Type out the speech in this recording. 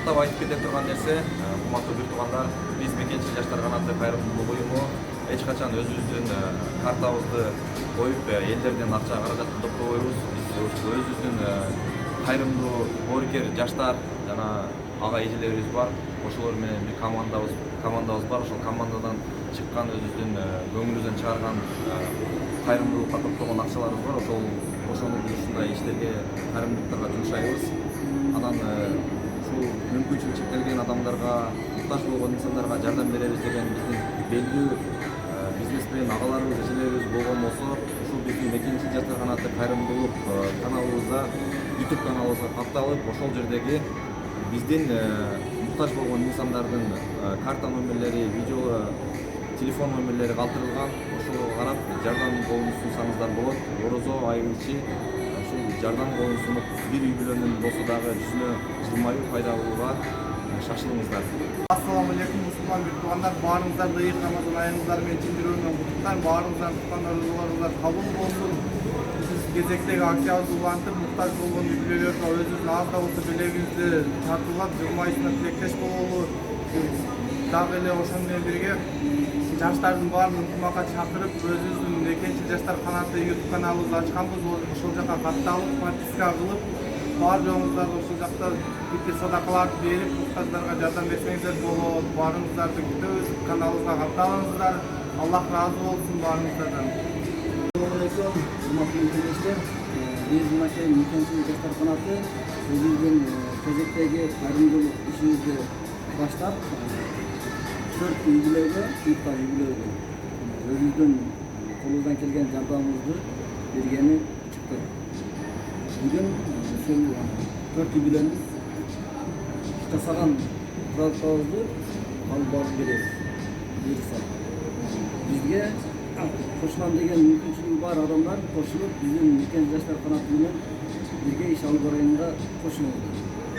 каттап айтып кете турган нерсе, урматтуу бир туугандар, биз Мекенчил жаштар канаты кайрымдуулук уюму эч качан өзүбүздүн картабызды коюп элдерден акча каражатты топтобойбуз. Биз өзүбүздүн кайрымдуу боорукер жаштар жана ага эжелерибиз бар. Ошолор менен бир командабыз бар. Ошол командадан чыккан өзүбүздүн көңүлүбүздөн чыгарган кайрымдуулукка топтогон акчаларыбыз бар. Ошону ушундай иштерге, кайрымдуулуктарга жумшайбыз. Анан ушул мүмкүнчүлүгү чектелген адамдарга, муктаж болгон инсандарга жардам беребиз деген биздин белгилүү бизнесмен агаларыбыз, эжелерибиз болгон болсо, ушул биздин Мекенчил жаштар канаты кайрымдуулук каналыбызда, YouTube каналыбызга катталып, ошол жердеги биздин муктаж болгон инсандардын карта номерлери, видео, телефон номерлери калтырылган. Ошого карап жардам колун сунсаңыздар болот. Орозо айы ичи ушул жардам колун сунуп, бир үй бүлөнүн болсо дагы жүзүнө жылмаюу пайда болууга шашылыңыздар. Ассаламу алейкум, мусулман бир туугандар, баарыңыздарды ыйык Рамазан айыңыздар менен чын жүрөгүмөн куттуктайм. Баарыңыздардын туткан оорузууларыңыздар кабыл болсун. Биз кезектеги акциябызды улантып, муктаж болгон үй бүлөлөргө өзүбүздүн аз да болсо белегибизди тартуулап, жылмайысына тилектеш бололу. Дагы эле ошону менен бирге жаштардын баарын ынтымакка чакырып, өзүбүздүн Мекенчил жаштар канаты YouTube каналыбызды ачканбыз. Ошол жака катталып, подписка кылып, бар жоңуңуздарды ошол жакта бир садакаларды берип, муктаждарга жардам берсеңиздер болот. Баарыңыздарды күтөбүз, каналыбызга катталыңыздар. Аллах ыраазы болсун баарыңыздардан. Assalamu alaikum, hurmatly dinleyiciler. Biz Mekенчил жаштар канаты өзүбүздүн кезектеги кайрымдуулук ишибизди баштап, 4 үй бүлөгө, өзүбүздүн колубуздан келген жардамыбызды бергени чыктык. Бүгүн ушул 4 үй бүлөнүн жасаган продуктыбызды алып барып беребиз. Бизге кошулам деген мүмкүнчүлүгү бар адамдар кошулуп, биздин Мекенчил жаштар канаты менен бирге иш алып барганга кошулуңуздар.